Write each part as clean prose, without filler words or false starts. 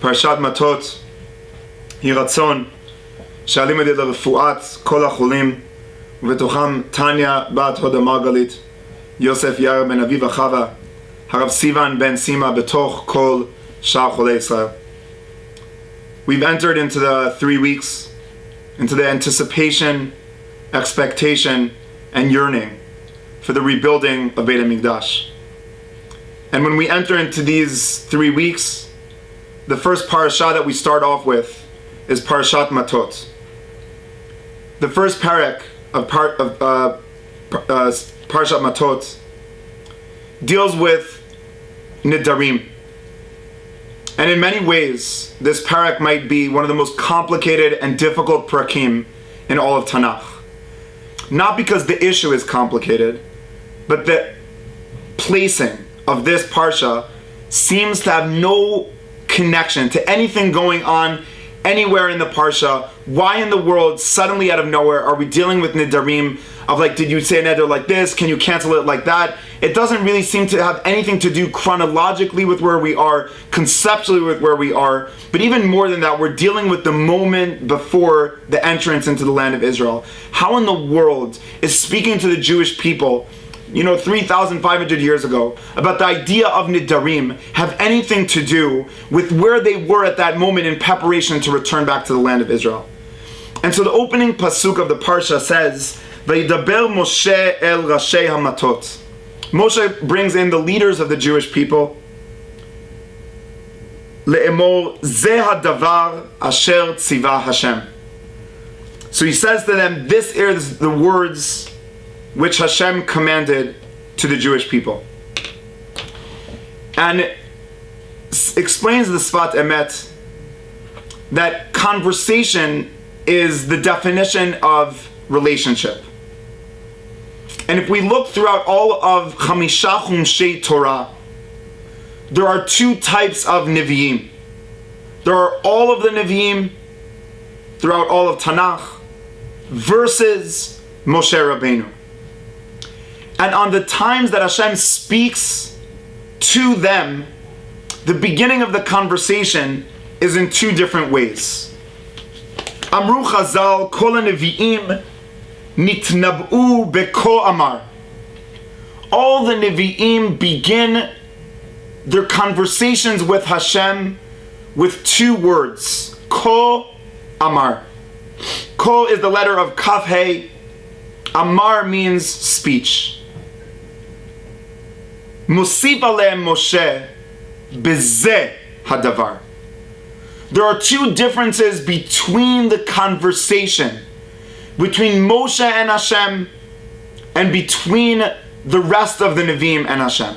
Parshat Matot, יהי רצון שעלים ידי לרפואת כל החולים, ובתוכם טניה בת הודה מרגלית, יוסף יאיר בן אביב וחווה, הרב סיוון בן סימה, בתוך כל שאר חולי ישראל. We've entered into the 3 weeks, into the anticipation, expectation, and yearning for the rebuilding of Beit HaMikdash. And when we enter into these 3 weeks, the first parasha that we start off with is Parshat Matot. The first parak of Parshat Matot deals with Nidarim. And in many ways, this parak might be one of the most complicated and difficult parakim in all of Tanakh. Not because the issue is complicated, but the placing of this parsha seems to have no connection to anything going on anywhere in the parsha. Why in the world, suddenly out of nowhere, are we dealing with nidarim of like, did you say neder like this? Can you cancel it like that? It doesn't really seem to have anything to do chronologically with where we are, conceptually with where we are, but even more than that, we're dealing with the moment before the entrance into the land of Israel. How in the world is speaking to the Jewish people 3,500 years ago, about the idea of Nidarim have anything to do with where they were at that moment in preparation to return back to the land of Israel? And so the opening pasuk of the Parsha says, Vayidaber Moshe el Rashei HaMatot. Moshe brings in the leaders of the Jewish people. Le'emor Zeh hadavar asher tziva Hashem. So he says to them, this is the words which Hashem commanded to the Jewish people. And explains the Sfat Emet that conversation is the definition of relationship. And if we look throughout all of Chamisha Chumshei Torah, there are 2 types of Nevi'im. There are all of the Nevi'im throughout all of Tanakh versus Moshe Rabbeinu. And on the times that Hashem speaks to them, the beginning of the conversation is in 2 different ways. Amru Chazal, Kol HaNevi'im nitnab'u beko amar. All the Nevi'im begin their conversations with Hashem with 2 words. Ko amar. Ko is the letter of Kaf Hey. Amar means speech. Musib aleim Moshe bezeh hadavar. There are 2 differences between the conversation between Moshe and Hashem and between the rest of the Nevi'im and Hashem.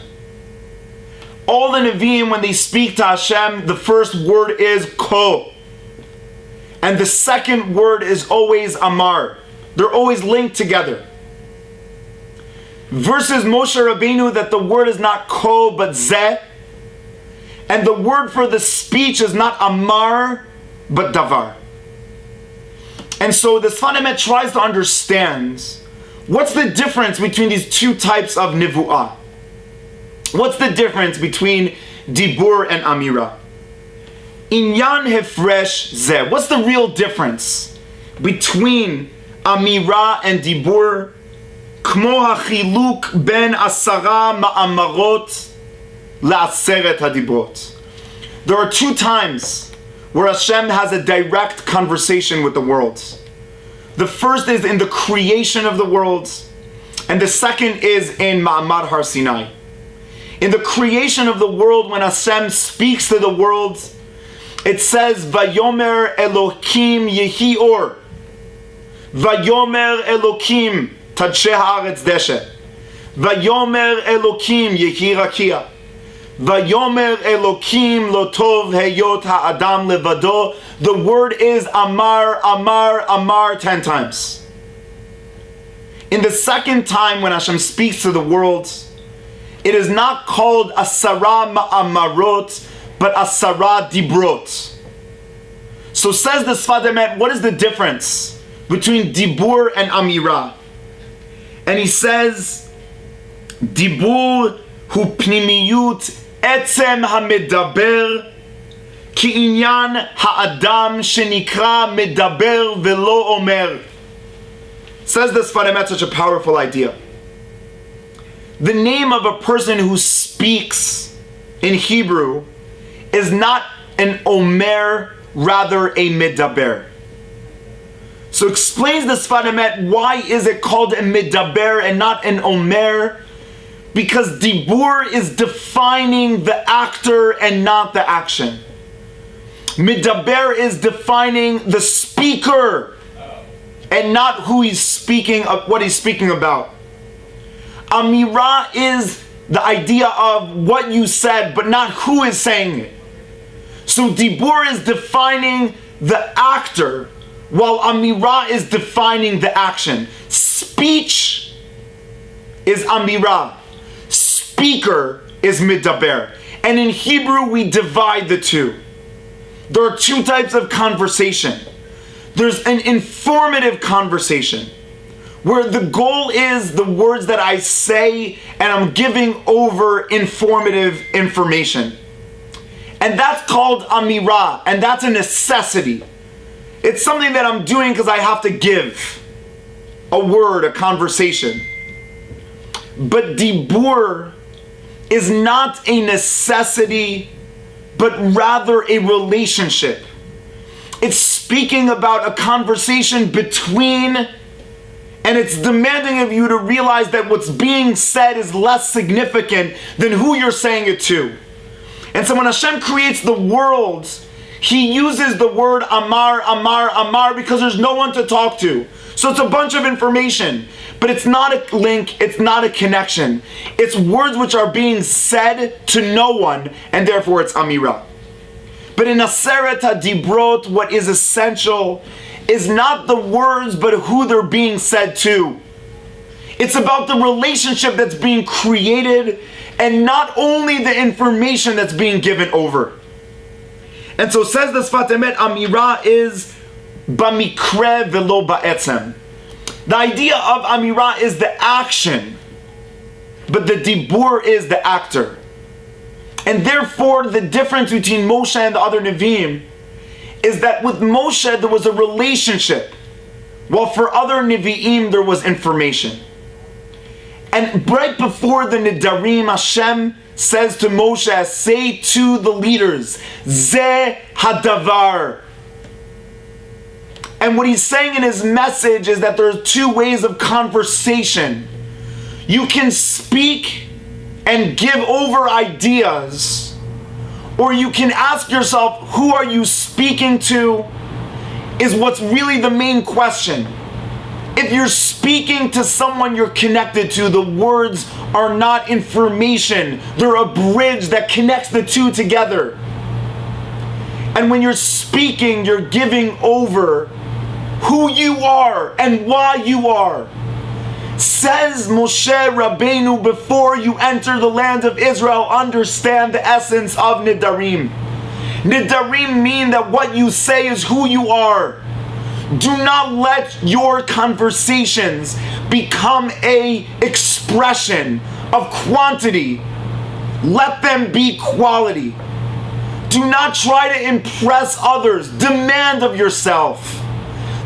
All the Nevi'im, when they speak to Hashem, the first word is Ko. And the second word is always Amar. They're always linked together. Versus Moshe Rabbeinu, that the word is not Ko but Zeh. And the word for the speech is not Amar but Davar. And so the Sfat Emet tries to understand what's the difference between these 2 types of Nivu'ah. What's the difference between Dibur and Amira? Inyan Hefresh Zeh. What's the real difference between Amira and Dibur? כמו החילוק בין 10 מאמרות ל10 הדיברות. There are 2 times where Hashem has a direct conversation with the world. The first is in the creation of the world, and the second is in Ma'amad Har Sinai. In the creation of the world, when Hashem speaks to the world, it says, Vayomer Elokim Yehi Or. Vayomer Elokim Tadshe Haaretz Deshe. Vayomer Elokim Yehi Rakia. Vayomer Elokim Lo Tov Heyot Ha'adam Levado. The word is Amar, Amar, Amar 10 times. In the second time when Hashem speaks to the world, it is not called Asara Ma'amarot, but Asara Dibrot. So says the Sfat Emet, what is the difference between Dibur and Amira? And he says, Dibur hu pnimiyut etzem hamedaber ki inyan ha'adam shenikra medaber velo omer. Says the Sfat Emet, such a powerful idea. The name of a person who speaks in Hebrew is not an omer, rather a medaber. So explains the Sfat Emet, why is it called a medaber and not an omer? Because dibur is defining the actor and not the action. Medaber is defining the speaker and not who he's speaking of, what he's speaking about. Amira is the idea of what you said, but not who is saying it. So dibur is defining the actor, while amira is defining the action. Speech is amira. Speaker is medaber. And in Hebrew, we divide the two. There are 2 types of conversation. There's an informative conversation, where the goal is the words that I say and I'm giving over informative information. And that's called amira, and that's a necessity. It's something that I'm doing because I have to give a word, a conversation. But dibur is not a necessity, but rather a relationship. It's speaking about a conversation between, and it's demanding of you to realize that what's being said is less significant than who you're saying it to. And so when Hashem creates the world, He uses the word Amar, Amar, Amar because there's no one to talk to. So it's a bunch of information, but it's not a link, it's not a connection. It's words which are being said to no one, and therefore it's Amira. But in Aseret HaDibrot, what is essential is not the words, but who they're being said to. It's about the relationship that's being created, and not only the information that's being given over. And so says the Sfat Emet, Amira is Bamikre velo ba'etzem. The idea of Amira is the action, but the Dibur is the actor. And therefore, the difference between Moshe and the other Nevi'im is that with Moshe there was a relationship, while for other Nevi'im there was information. And right before the Nidarim, Hashem says to Moshe, say to the leaders, Ze hadavar. And what he's saying in his message is that there are 2 ways of conversation. You can speak and give over ideas, or you can ask yourself, who are you speaking to, is what's really the main question. If you're speaking to someone you're connected to, the words are not information. They're a bridge that connects the 2 together. And when you're speaking, you're giving over who you are and why you are. Says Moshe Rabbeinu, before you enter the land of Israel, understand the essence of Nidarim. Nidarim mean that what you say is who you are. Do not let your conversations become a expression of quantity. Let them be quality. Do not try to impress others. Demand of yourself.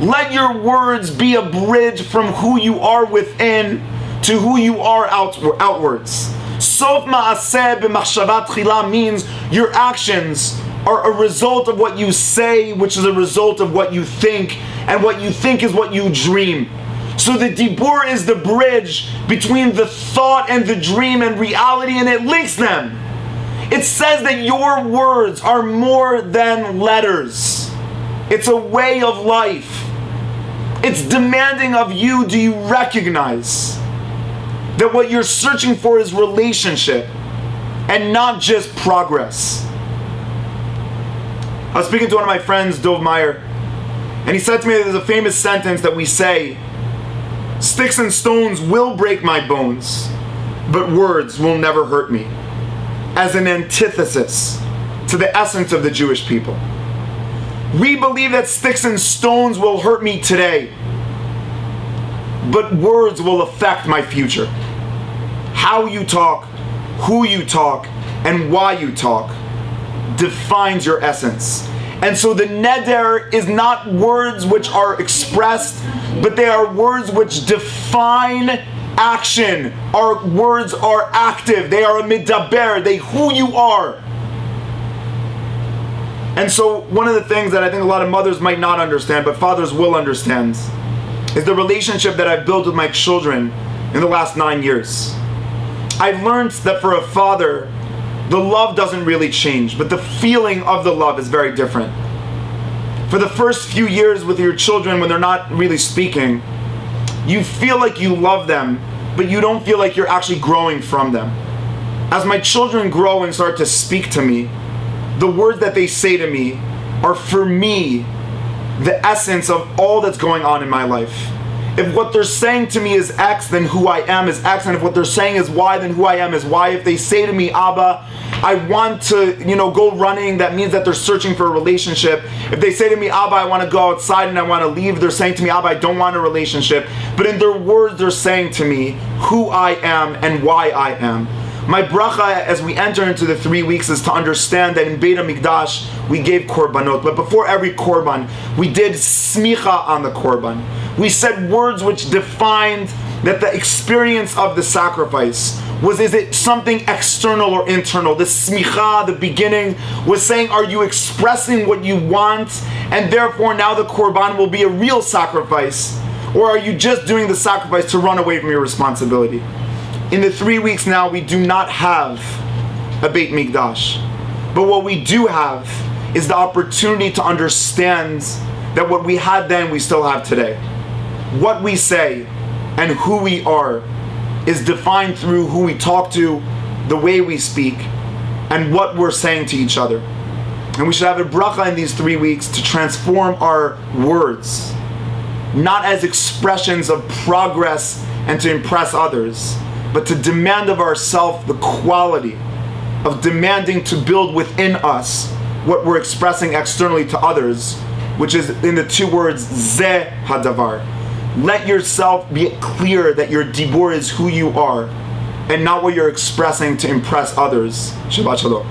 Let your words be a bridge from who you are within to who you are outwards. Sof ma'aseh b'machshava tchila means your actions are a result of what you say, which is a result of what you think, and what you think is what you dream. So the dibur is the bridge between the thought and the dream and reality, and it links them. It says that your words are more than letters. It's a way of life. It's demanding of you, do you recognize that what you're searching for is relationship and not just progress? I was speaking to one of my friends, Dov Meyer, and he said to me, there's a famous sentence that we say, sticks and stones will break my bones, but words will never hurt me, as an antithesis to the essence of the Jewish people. We believe that sticks and stones will hurt me today, but words will affect my future. How you talk, who you talk, and why you talk defines your essence. And so the neder is not words which are expressed, but they are words which define action. Our words are active. They are a midaber. They who you are. And so one of the things that I think a lot of mothers might not understand, but fathers will understand, is the relationship that I've built with my children in the last 9 years. I've learned that for a father, the love doesn't really change, but the feeling of the love is very different. For the first few years with your children, when they're not really speaking, you feel like you love them, but you don't feel like you're actually growing from them. As my children grow and start to speak to me, the words that they say to me are, for me, the essence of all that's going on in my life. If what they're saying to me is X, then who I am is X. And if what they're saying is Y, then who I am is Y. If they say to me, Abba, I want to, go running, that means that they're searching for a relationship. If they say to me, Abba, I want to go outside and I want to leave, they're saying to me, Abba, I don't want a relationship. But in their words, they're saying to me who I am and why I am. My bracha as we enter into the 3 weeks is to understand that in Beit HaMikdash we gave korbanot, but before every korban we did smicha on the korban. We said words which defined that the experience of the sacrifice was, is it something external or internal? The smicha, the beginning, was saying, are you expressing what you want, and therefore now the korban will be a real sacrifice, or are you just doing the sacrifice to run away from your responsibility? In the 3 weeks now, we do not have a Beit Mikdash. But what we do have is the opportunity to understand that what we had then, we still have today. What we say and who we are is defined through who we talk to, the way we speak, and what we're saying to each other. And we should have a bracha in these 3 weeks to transform our words, not as expressions of progress and to impress others, but to demand of ourselves the quality of demanding to build within us what we're expressing externally to others, which is in the 2 words, Zeh Hadavar. Let yourself be clear that your dibur is who you are and not what you're expressing to impress others. Shabbat Shalom.